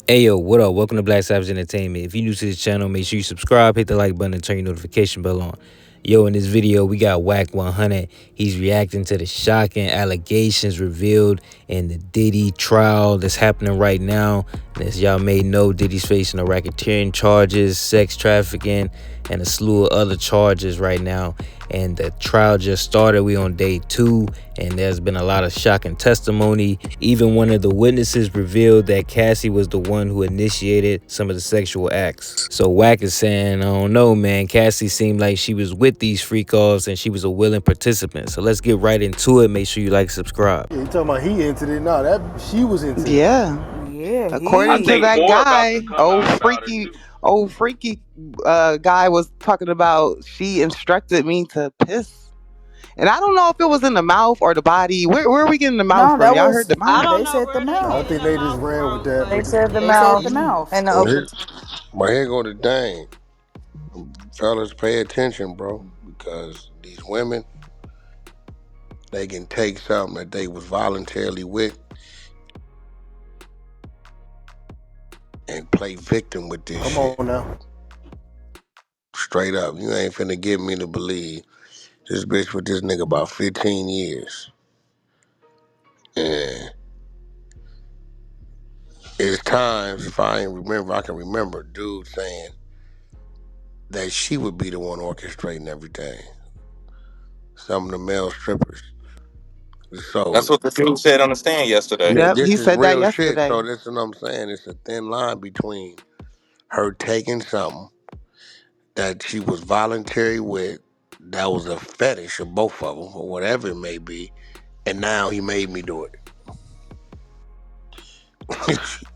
Hey yo, what up? Welcome to Black Savage Entertainment. If you're new to this channel, make sure you subscribe, hit the like button, and turn your notification bell on. Yo, in this video, we got Wack 100. He's reacting to the shocking allegations revealed in the Diddy trial that's happening right now. And as y'all may know, Diddy's facing a racketeering charges, sex trafficking, and a slew of other charges right now. And the trial just started. We on day 2, and there's been a lot of shocking testimony. Even one of the witnesses revealed that Cassie was the one who initiated some of the sexual acts. So Wack is saying, I don't know, man. Cassie seemed like she was with these freak offs and she was a willing participant. So let's get right into it. Make sure you like, subscribe. Yeah, you talking about he entered it? No, that she was into it. Yeah. Yeah, I According to think he. that more about to guy, come out about it too. old freaky guy was talking about she instructed me to piss. And I don't know if it was in the mouth or the body. Where are we getting the mouth No, from? that Y'all heard was. the I mouth? don't They know said the where they I mouth. getting think the they just mouth ran with from. that, They but said the the, They said the mouth mouth. and the Well, upper. here, but here go the thing. Fellas, pay attention, bro, because these women, they can take something that they was voluntarily with and play victim with this come shit. on now. Straight up. You ain't finna get me to believe this bitch with this nigga about 15 years. And it's times, if I ain't remember, I can remember a dude saying that she would be the one orchestrating everything. Some of the male strippers. So That's what the dude said on the stand yesterday. yeah, Yep, this he is said that real shit. yesterday. So this is what I'm saying. It's a thin line between her taking something that she was voluntary with, that was a fetish of both of them, or whatever it may be, and now he made me do it.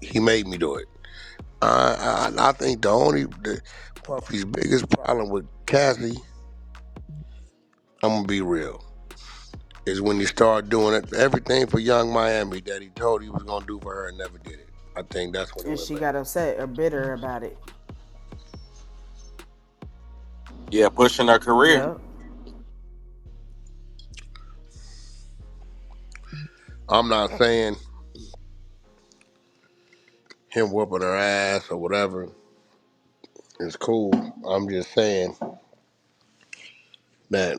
He made me do it. I think Puffy's biggest problem with Cassie, I'm gonna be real, is when he started doing it, everything for Young Miami that he told he was gonna do for her and never did it. I think that's when it And went she bad. got upset or bitter about it. Yeah, pushing her career. Yep. I'm not saying him whooping her ass or whatever is cool. I'm just saying that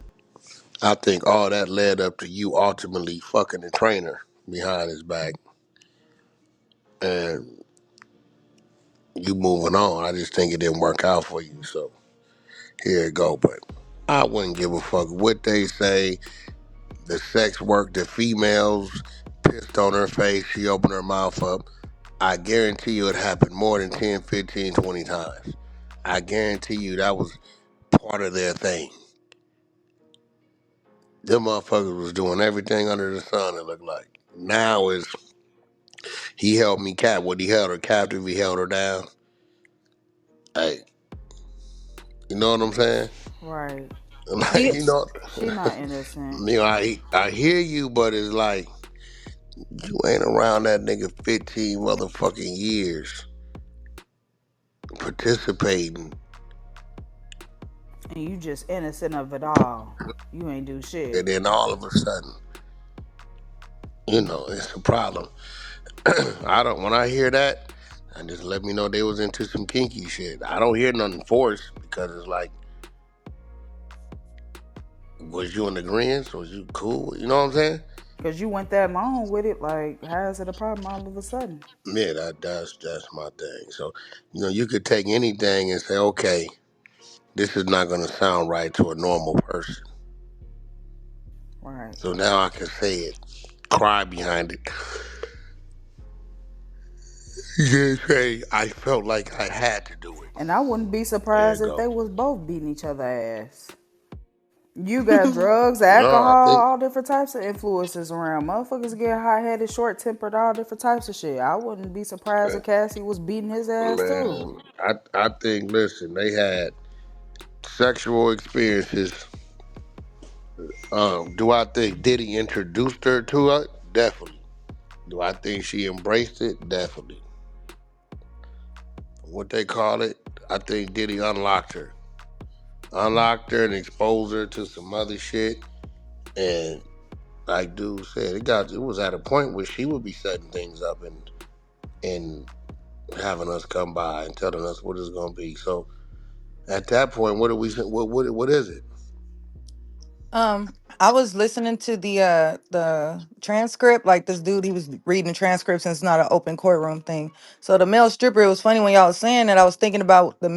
I think all that led up to you ultimately fucking the trainer behind his back and you moving on. I just think it didn't work out for you. So here it go. But I wouldn't give a fuck what they say. The sex work, the females pissed on her face. She opened her mouth up. I guarantee you it happened more than 10, 15, 20 times. I guarantee you that was part of their thing. Them motherfuckers was doing everything under the sun, it looked like. Now is he held me captive. What, he held her captive, he held her down. Hey, you know what I'm saying? Right. Like, Do you know, She not innocent. I hear you, but it's like you ain't around that nigga 15 motherfucking years participating, And you just innocent of it all. You ain't do shit. and then all of a sudden, it's a problem. I don't. When I hear that, I just let me know they was into some kinky shit. I don't hear nothing forced because it's like, was you in agreement? Was you cool? You know what I'm saying? Cause you went that long with it. Like, how is it a problem all of a sudden? Yeah, that's my thing. So, you could take anything and say, okay, this is not gonna sound right to a normal person. Right. So now I can say it, cry behind it. You can say I felt like I had to do it. And I wouldn't be There you surprised if go. they was both beating each other ass. You got drugs, No, I alcohol, think all different types of influences around. Motherfuckers get hot headed, short tempered, all different types of shit. I wouldn't be surprised if Cassie was beating his ass too. man, I think listen, they had sexual experiences. Do I think Diddy introduced her to it? Definitely. Do I think she embraced it? Definitely. What they call it? I think Diddy unlocked her and exposed her to some other shit. And like dude said, it was at a point where she would be setting things up and having us come by and telling us what it's gonna be. So at that point, what do we? What is it? I was listening to the transcript. Like this dude, he was reading the transcripts, and it's not an open courtroom thing. So the male stripper, it was funny when y'all was saying that. I was thinking about the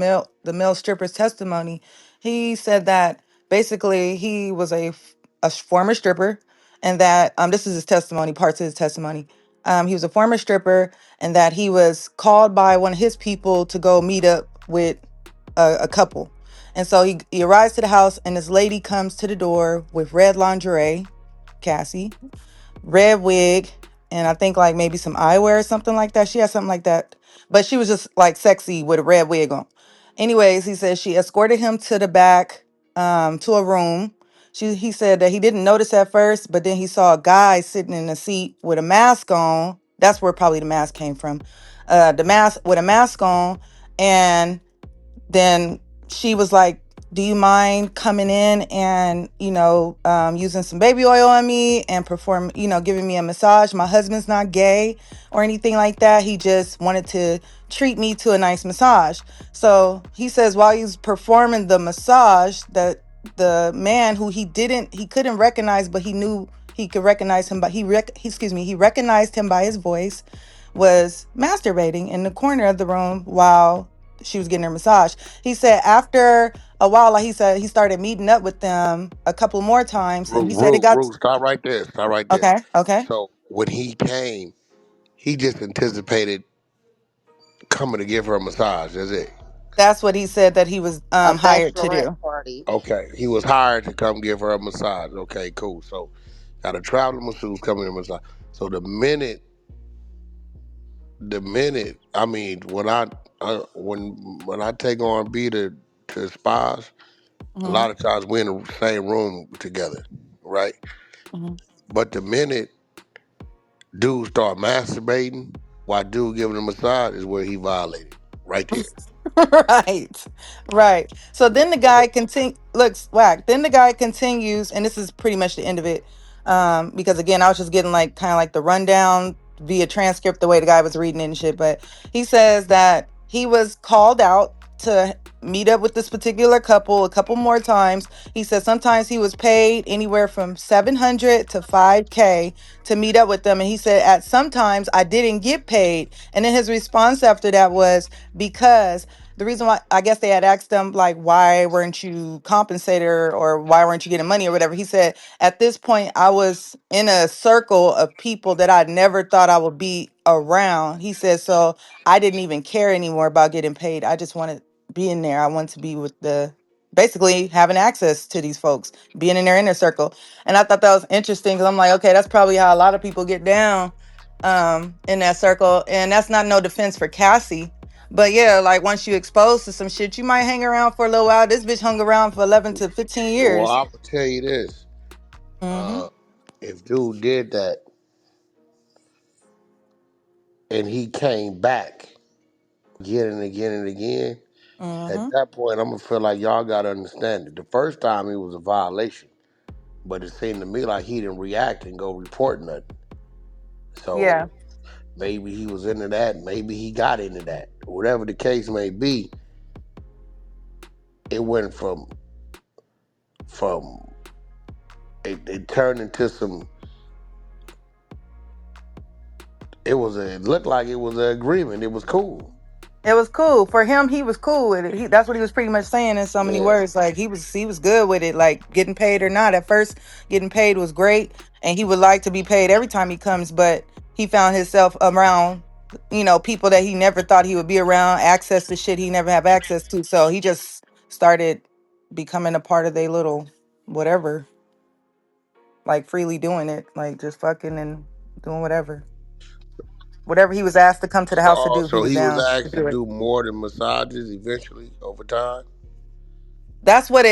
male stripper's testimony. He said that basically he was a former stripper, and that this is his testimony, parts of his testimony. He was a former stripper, and that he was called by one of his people to go meet up with a couple. And so he arrives to the house, and this lady comes to the door with red lingerie, Cassie, red wig, and I think like maybe some eyewear or something like that. She had something like that, but she was just like sexy with a red wig on. Anyways, he says she escorted him to the back, to a room. He said that he didn't notice at first, but then he saw a guy sitting in a seat with a mask on. That's where probably the mask came from. The mask with a mask on, and then she was like, do you mind coming in and using some baby oil on me and giving me a massage? My husband's not gay or anything like that. He just wanted to treat me to a nice massage. So he says while he's performing the massage, that the man who he couldn't recognize, but he knew he could recognize him, but he recognized him by his voice, was masturbating in the corner of the room while she was getting her massage. He said after a while, like he said, he started meeting up with them a couple more times, and he said it got Stop right there. Stop right there. okay. Okay, So when he came, he just anticipated coming to give her a massage. That's it. that's what he said that he was A hired to bachelorette do. party. Okay, he was hired to come give her a massage. Okay, cool. So got a traveling masseuse coming to massage. So the minute, I mean, when I take on B to spas, a Hmm. lot of times we're in the same room together, right? Hmm. But the minute dude start masturbating while dude giving him a massage is where he violated, right there. Right, right. So then the guy looks whack. Then the guy continues, and this is pretty much the end of it. Because again, I was just getting like kind of like the rundown via transcript, the way the guy was reading it and shit. But he says that he was called out to meet up with this particular couple a couple more times. He said sometimes he was paid anywhere from 700 to 5K to meet up with them. And he said at sometimes I didn't get paid. And then his response after that was because the reason why I guess they had asked him like why weren't you compensated or why weren't you getting money or whatever. He said at this point I was in a circle of people that I never thought I would be around. He said so I didn't even care anymore about getting paid. I just wanted being there. I wanted to be with the basically having access to these folks, being in their inner circle. And I thought that was interesting because I'm like, okay, that's probably how a lot of people get down in that circle. And that's not no defense for Cassie, but yeah, like once you exposed to some shit, you might hang around for a little while. This bitch hung around for 11 to 15 Well, years. I'm gonna tell you this: Mm-hmm. uh, if dude did that and he came back again and again and again, at Mm-hmm. that point, I'm gonna feel like y'all gotta understand it. The first time it was a violation, but it seemed to me like he didn't react and go report nothing. Yeah. So maybe he was into that, maybe he got into that. Whatever the case may be, it went from it turned into some. It looked like it was an agreement. It was cool. It was cool for him. He was cool with it. That's what he was pretty much saying in so many Yeah. words. Like he was good with it. Like getting paid or not. At first, getting paid was great, and he would like to be paid every time he comes. But he found himself around, people that he never thought he would be around. Access to shit he never have access to. So he just started becoming a part of their little whatever, like freely doing it, like just fucking and doing whatever he was asked to come to the house to So do. He so was he was down to asked to do it. do more than massages eventually over time. That's what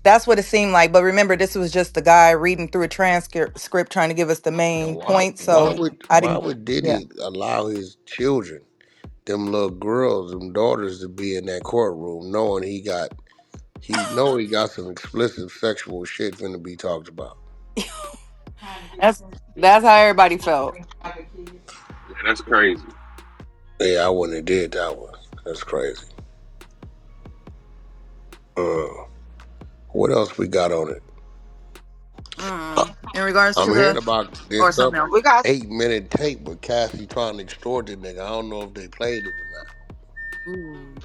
that's what it seemed like. But remember, this was just the guy reading through a transcript script trying to give us the And main why point. why So would I why didn't. would Yeah. Diddy allow his children, them little girls, them daughters, to be in that courtroom, knowing he got some explicit sexual shit finna be talked about. That's how everybody felt. Yeah, that's crazy. Yeah, I wouldn't have did that one. That's crazy. What else we got on it? In regards to I'm hearing the about or this something up else. We got 8-minute tape with Cassie trying to extort the nigga. I don't know if they played it or not. Ooh.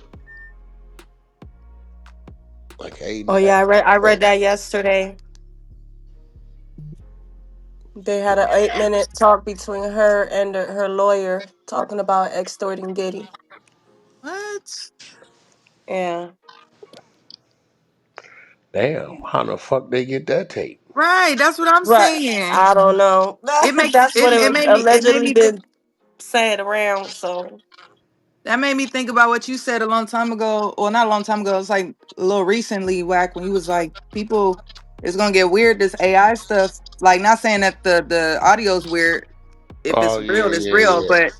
Like 8 Oh and a yeah, half. I read Tape. that yesterday. They had an 8-minute talk between her and her lawyer talking about extorting Diddy. What? Yeah. Damn, how the fuck they get that tape? Right, that's what I'm Right. saying. I don't know. It make That's what it it made me allegedly been said around. So that made me think about what you said a long time ago. Well, not a long time ago. It's like a little recently, Wack, when you was like, people, it's gonna get weird. This AI stuff. Like, not saying that the audio's weird. If Oh it's yeah, real, it's yeah, real. yeah. But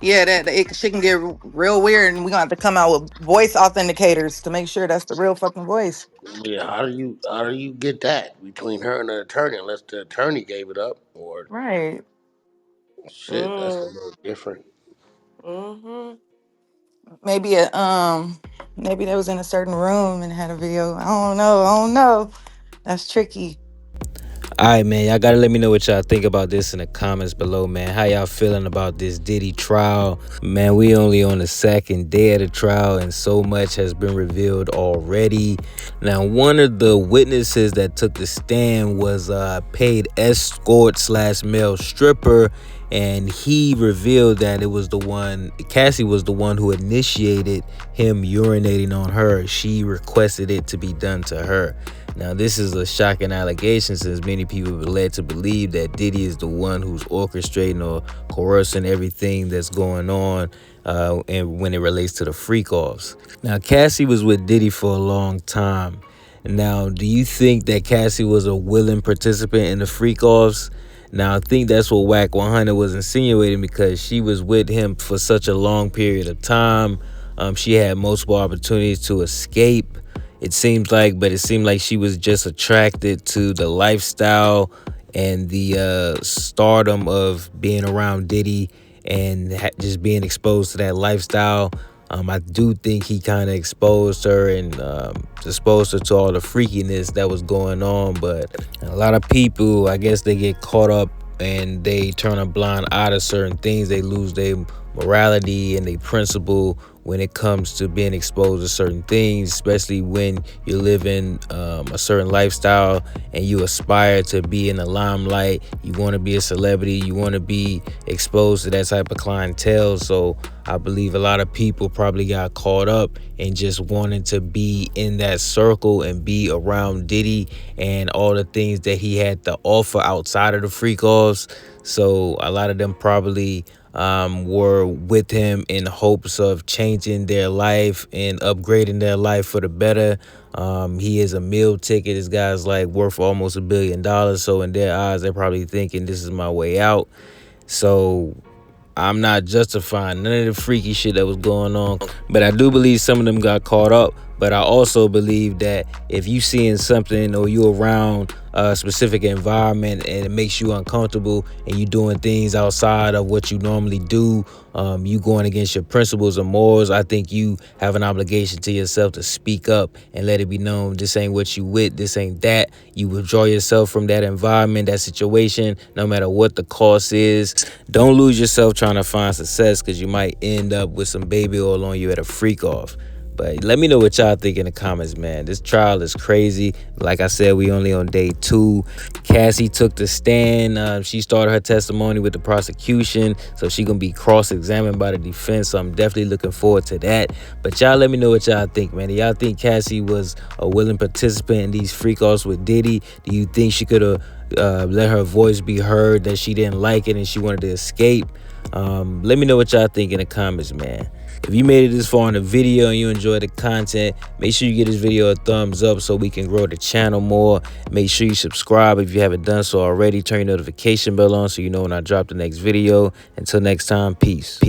yeah, that it shit can get real weird, and we're gonna have to come out with voice authenticators to make sure that's the real fucking voice. Yeah, how do you get that between her and the attorney unless the attorney gave it up or Right. shit, that's a mm, little different. hmm Maybe maybe they was in a certain room and had a video. I don't know. I don't know. That's tricky. All right, man. Y'all gotta let me know what y'all think about this in the comments below, man. How y'all feeling about this Diddy trial? Man, we only on the second day of the trial, and so much has been revealed already. Now, one of the witnesses that took the stand was a paid escort / male stripper, and he revealed that it was Cassie was the one who initiated him urinating on her. She requested it to be done to her. Now, this is a shocking allegation since many people are led to believe that Diddy is the one who's orchestrating or coercing everything that's going on and when it relates to the freak-offs. Now, Cassie was with Diddy for a long time. Now, do you think that Cassie was a willing participant in the freak-offs? Now, I think that's what Wack 100 was insinuating because she was with him for such a long period of time. She had multiple opportunities to escape. It seemed like she was just attracted to the lifestyle and the stardom of being around Diddy and just being exposed to that lifestyle. I do think he kind of exposed her and exposed her to all the freakiness that was going on. But a lot of people, I guess, they get caught up and they turn a blind eye to certain things. They lose their morality and their principle when it comes to being exposed to certain things, especially when you live in a certain lifestyle and you aspire to be in the limelight. You want to be a celebrity. You want to be exposed to that type of clientele. So I believe a lot of people probably got caught up in just wanting to be in that circle and be around Diddy and all the things that he had to offer outside of the freak offs. So a lot of them probably were with him in hopes of changing their life and upgrading their life for the better. He is a meal ticket. This guy's like worth almost $1 billion. So in their eyes, they're probably thinking this is my way out. So I'm not justifying none of the freaky shit that was going on, but I do believe some of them got caught up. But I also believe that if you seeing something or you around a specific environment and it makes you uncomfortable and you doing things outside of what you normally do, you going against your principles or morals, I think you have an obligation to yourself to speak up and let it be known this ain't what you with, this ain't that. You withdraw yourself from that environment, that situation, no matter what the cost is. Don't lose yourself trying to find success because you might end up with some baby oil on you at a freak off. But let me know what y'all think in the comments, man. This trial is crazy. Like I said, we only on day 2. Cassie took the stand. She started her testimony with the prosecution, so she gonna be cross-examined by the defense. So I'm definitely looking forward to that. But y'all let me know what y'all think, man. Do y'all think Cassie was a willing participant in these freak-offs with Diddy? Do you think she could have let her voice be heard, that she didn't like it and she wanted to escape? Let me know what y'all think in the comments, man. If you made it this far in the video and you enjoyed the content, make sure you give this video a thumbs up so we can grow the channel more. Make sure you subscribe if you haven't done so already. Turn your notification bell on so you know when I drop the next video. Until next time, peace.